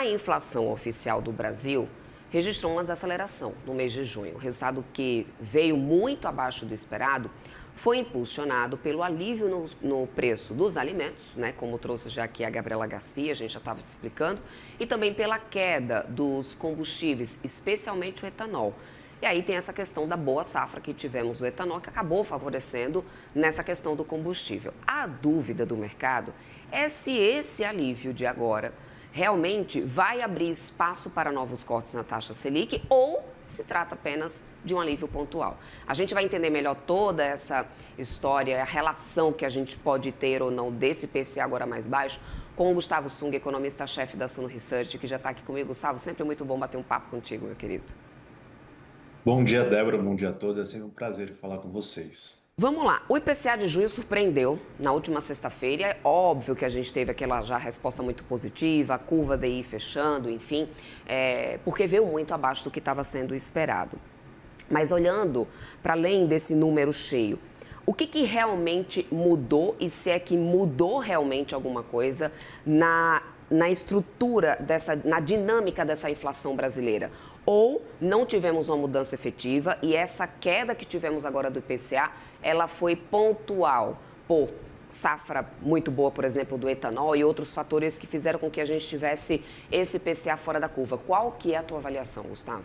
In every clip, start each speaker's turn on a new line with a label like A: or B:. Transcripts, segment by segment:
A: A inflação oficial do Brasil registrou uma desaceleração no mês de junho. O resultado, que veio muito abaixo do esperado, foi impulsionado pelo alívio no preço dos alimentos, né, como trouxe já aqui a Gabriela Garcia, a gente já estava te explicando, e também pela queda dos combustíveis, especialmente o etanol. E aí tem essa questão da boa safra que tivemos do etanol, que acabou favorecendo nessa questão do combustível. A dúvida do mercado é se esse alívio de agora realmente vai abrir espaço para novos cortes na taxa Selic ou se trata apenas de um alívio pontual. A gente vai entender melhor toda essa história, a relação que a gente pode ter ou não desse IPCA agora mais baixo, com o Gustavo Sung, economista-chefe da Suno Research, que já está aqui comigo. Gustavo, sempre muito bom bater um papo contigo, meu querido.
B: Bom dia, Débora. Bom dia a todos. É sempre um prazer falar com vocês.
A: Vamos lá, o IPCA de junho surpreendeu na última sexta-feira. É óbvio que a gente teve aquela já resposta muito positiva, a curva DI fechando, enfim, porque veio muito abaixo do que estava sendo esperado. Mas olhando para além desse número cheio, o que realmente mudou e se é que mudou realmente alguma coisa na estrutura na dinâmica dessa inflação brasileira? Ou não tivemos uma mudança efetiva e essa queda que tivemos agora do IPCA, ela foi pontual por safra muito boa, por exemplo, do etanol e outros fatores que fizeram com que a gente tivesse esse IPCA fora da curva. Qual que é a tua avaliação, Gustavo?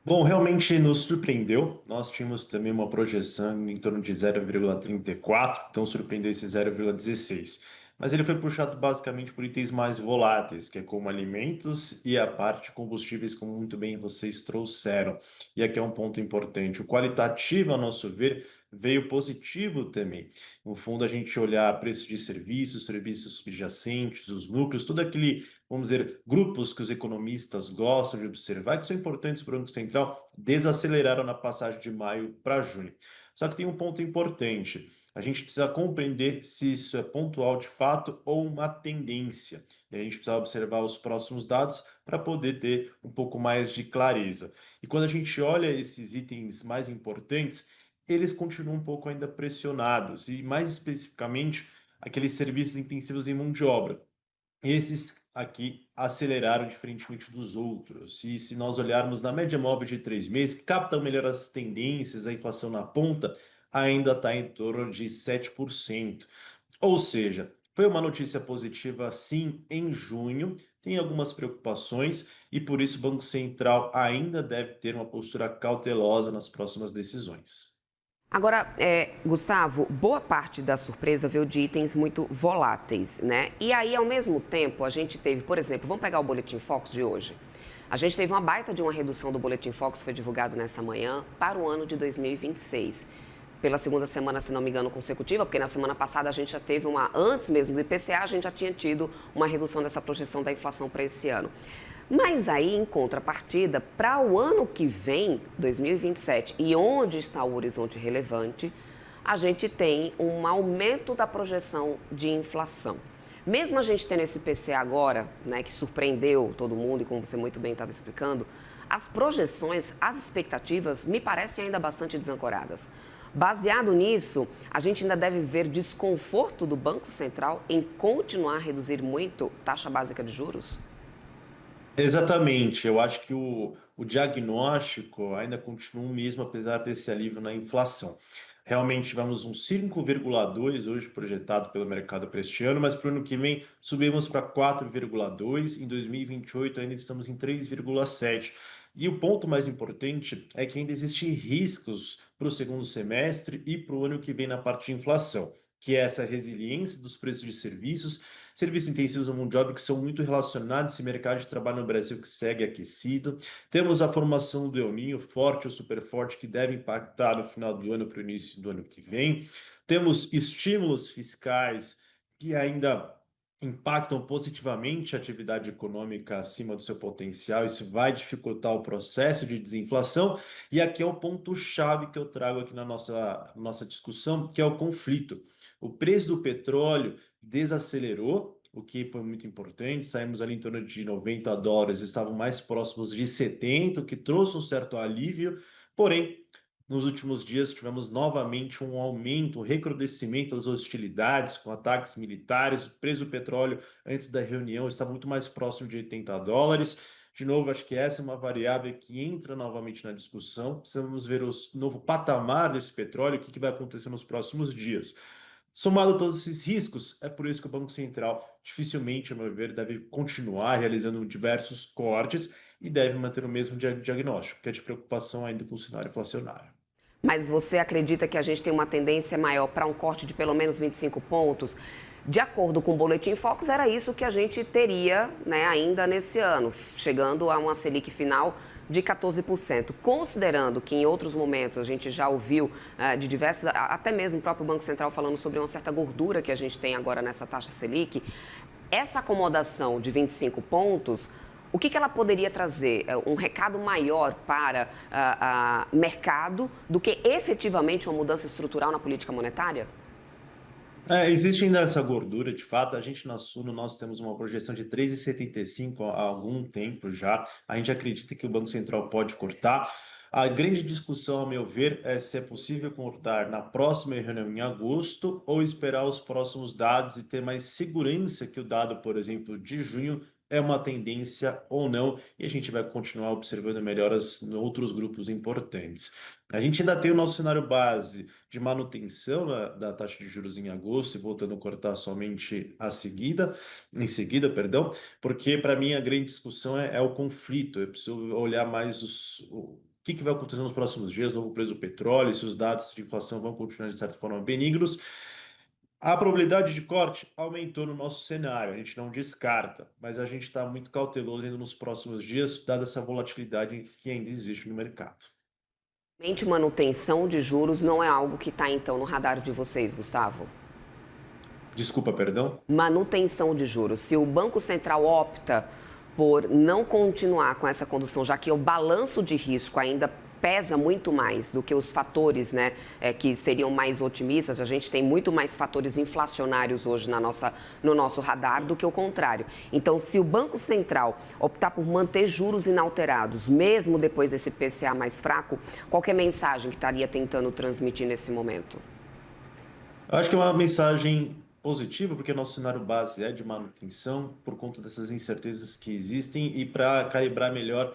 B: Bom, realmente nos surpreendeu. Nós tínhamos também uma projeção em torno de 0,34, então surpreendeu esse 0,16. Mas ele foi puxado basicamente por itens mais voláteis, que é como alimentos e a parte combustíveis, como muito bem vocês trouxeram. E aqui é um ponto importante. O qualitativo, a nosso ver, veio positivo também. No fundo, a gente olhar preço de serviços, serviços subjacentes, os lucros, todo aquele, vamos dizer, grupos que os economistas gostam de observar, que são importantes para o Banco Central, desaceleraram na passagem de maio para junho. Só que tem um ponto importante. A gente precisa compreender se isso é pontual de fato ou uma tendência. E a gente precisa observar os próximos dados para poder ter um pouco mais de clareza. E quando a gente olha esses itens mais importantes, eles continuam um pouco ainda pressionados, e mais especificamente aqueles serviços intensivos em mão de obra. Esses aqui aceleraram diferentemente dos outros. E se nós olharmos na média móvel de 3 meses, que captam melhor as tendências, a inflação na ponta ainda está em torno de 7%. Ou seja, foi uma notícia positiva sim em junho, tem algumas preocupações e por isso o Banco Central ainda deve ter uma postura cautelosa nas próximas decisões.
A: Agora, Gustavo, boa parte da surpresa veio de itens muito voláteis, né? E aí, ao mesmo tempo, a gente teve, por exemplo, vamos pegar o Boletim Focus de hoje. A gente teve uma baita de uma redução do Boletim Focus, que foi divulgado nessa manhã, para o ano de 2026. Pela segunda semana, se não me engano, consecutiva, porque na semana passada a gente já teve antes mesmo do IPCA, a gente já tinha tido uma redução dessa projeção da inflação para esse ano. Mas aí, em contrapartida, para o ano que vem, 2027, e onde está o horizonte relevante, a gente tem um aumento da projeção de inflação. Mesmo a gente tendo esse IPCA agora, né, que surpreendeu todo mundo, e como você muito bem estava explicando, as projeções, as expectativas me parecem ainda bastante desancoradas. Baseado nisso, a gente ainda deve ver desconforto do Banco Central em continuar a reduzir muito taxa básica de juros?
B: Exatamente, eu acho que o diagnóstico ainda continua o mesmo, apesar desse alívio na inflação. Realmente tivemos um 5,2 hoje projetado pelo mercado para este ano, mas para o ano que vem subimos para 4,2, em 2028 ainda estamos em 3,7. E o ponto mais importante é que ainda existem riscos para o segundo semestre e para o ano que vem na parte de inflação, que é essa resiliência dos preços de serviços intensivos da mão de obra que são muito relacionados a esse mercado de trabalho no Brasil que segue aquecido. Temos a formação do El Niño forte ou super forte que deve impactar no final do ano para o início do ano que vem. Temos estímulos fiscais que ainda impactam positivamente a atividade econômica acima do seu potencial. Isso vai dificultar o processo de desinflação. E aqui é o ponto-chave que eu trago aqui na nossa discussão, que é o conflito. O preço do petróleo desacelerou, o que foi muito importante. Saímos ali em torno de US$ 90, estavam mais próximos de 70, o que trouxe um certo alívio. Porém, nos últimos dias tivemos novamente um aumento, um recrudescimento das hostilidades com ataques militares. O preço do petróleo antes da reunião está muito mais próximo de $80. De novo, acho que essa é uma variável que entra novamente na discussão. Precisamos ver o novo patamar desse petróleo, o que vai acontecer nos próximos dias. Somado a todos esses riscos, é por isso que o Banco Central dificilmente, a meu ver, deve continuar realizando diversos cortes e deve manter o mesmo diagnóstico, que é de preocupação ainda com o cenário inflacionário.
A: Mas você acredita que a gente tem uma tendência maior para um corte de pelo menos 25 pontos? De acordo com o Boletim Focus, era isso que a gente teria, né, ainda nesse ano, chegando a uma Selic final de 14%. Considerando que em outros momentos a gente já ouviu de diversos, até mesmo o próprio Banco Central falando sobre uma certa gordura que a gente tem agora nessa taxa Selic, essa acomodação de 25 pontos, o que ela poderia trazer? Um recado maior para o mercado do que efetivamente uma mudança estrutural na política monetária?
B: Existe ainda essa gordura, de fato. A gente na Suno, nós temos uma projeção de 3,75 há algum tempo já. A gente acredita que o Banco Central pode cortar. A grande discussão, ao meu ver, é se é possível cortar na próxima reunião em agosto ou esperar os próximos dados e ter mais segurança que o dado, por exemplo, de junho é uma tendência ou não, e a gente vai continuar observando melhoras em outros grupos importantes. A gente ainda tem o nosso cenário base de manutenção da taxa de juros em agosto e voltando a cortar somente em seguida, perdão, porque para mim a grande discussão é o conflito. Eu preciso olhar mais o que vai acontecer nos próximos dias, novo preço do petróleo, se os dados de inflação vão continuar de certa forma benignos. A probabilidade de corte aumentou no nosso cenário, a gente não descarta, mas a gente está muito cauteloso ainda nos próximos dias, dada essa volatilidade que ainda existe no mercado.
A: Mente manutenção de juros não é algo que está, então, no radar de vocês, Gustavo?
B: Desculpa, perdão?
A: Manutenção de juros. Se o Banco Central opta por não continuar com essa condução, já que o balanço de risco ainda pesa muito mais do que os fatores, né, que seriam mais otimistas. A gente tem muito mais fatores inflacionários hoje no nosso radar do que o contrário. Então, se o Banco Central optar por manter juros inalterados, mesmo depois desse PCA mais fraco, qual que é a mensagem que estaria tentando transmitir nesse momento?
B: Eu acho que é uma mensagem positiva, porque nosso cenário base é de manutenção, por conta dessas incertezas que existem e para calibrar melhor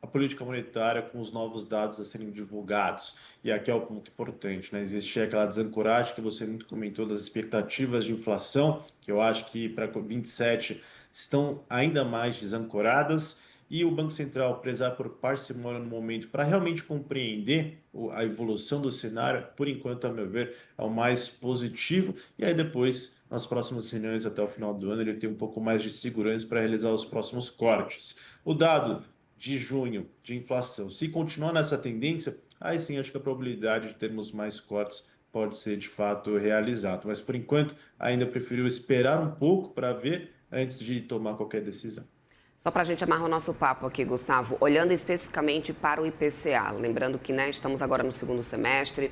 B: a política monetária com os novos dados a serem divulgados. E aqui é o ponto importante, né? Existe aquela desancoragem que você muito comentou das expectativas de inflação, que eu acho que para 27 estão ainda mais desancoradas e o Banco Central prezar por parcimônia no momento para realmente compreender a evolução do cenário, por enquanto, a meu ver, é o mais positivo. E aí depois, nas próximas reuniões até o final do ano, ele tem um pouco mais de segurança para realizar os próximos cortes. O dado de junho de inflação, se continuar nessa tendência, aí sim acho que a probabilidade de termos mais cortes pode ser de fato realizado. Mas por enquanto, ainda prefiro esperar um pouco para ver antes de tomar qualquer decisão.
A: Só para a gente amarrar o nosso papo aqui, Gustavo, olhando especificamente para o IPCA, lembrando que, né, estamos agora no segundo semestre,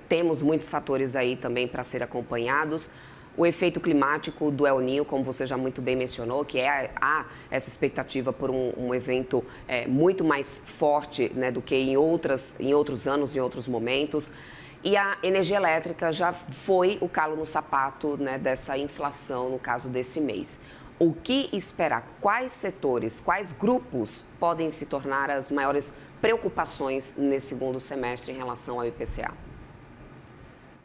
A: temos muitos fatores aí também para ser acompanhados. O efeito climático do El Niño, como você já muito bem mencionou, que há essa expectativa por um evento muito mais forte, né, do que em outros anos, em outros momentos. E a energia elétrica já foi o calo no sapato, né, dessa inflação, no caso desse mês. O que esperar? Quais setores, quais grupos podem se tornar as maiores preocupações nesse segundo semestre em relação ao IPCA?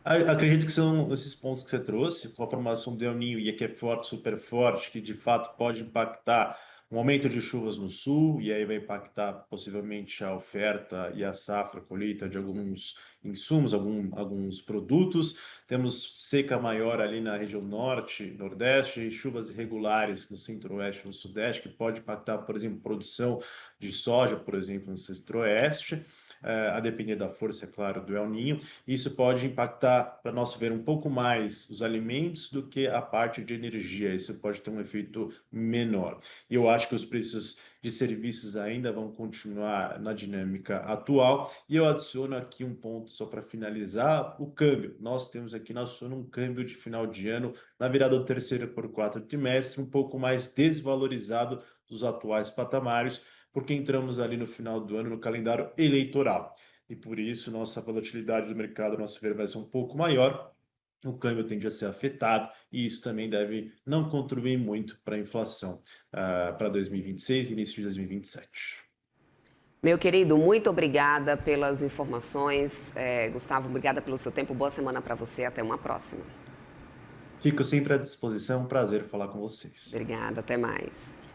B: Acredito que são esses pontos que você trouxe, com a formação do El Niño e que é forte, super forte, que de fato pode impactar um aumento de chuvas no sul, e aí vai impactar possivelmente a oferta e a safra, a colheita de alguns insumos, alguns produtos. Temos seca maior ali na região norte, nordeste, e chuvas irregulares no centro-oeste e no sudeste, que pode impactar, por exemplo, produção de soja, por exemplo, no centro-oeste. A depender da força, é claro, do El Niño. Isso pode impactar, para nós ver, um pouco mais os alimentos do que a parte de energia. Isso pode ter um efeito menor. E eu acho que os preços de serviços ainda vão continuar na dinâmica atual. E eu adiciono aqui um ponto só para finalizar, o câmbio. Nós temos aqui na Suno um câmbio de final de ano, na virada do terceiro por quarto trimestre, um pouco mais desvalorizado dos atuais patamares, porque entramos ali no final do ano no calendário eleitoral. E por isso nossa volatilidade do mercado, nosso ver, vai ser um pouco maior. O câmbio tende a ser afetado e isso também deve não contribuir muito para a inflação para 2026 e início de 2027.
A: Meu querido, muito obrigada pelas informações. Gustavo, obrigada pelo seu tempo. Boa semana para você. Até uma próxima.
B: Fico sempre à disposição, prazer falar com vocês.
A: Obrigada, até mais.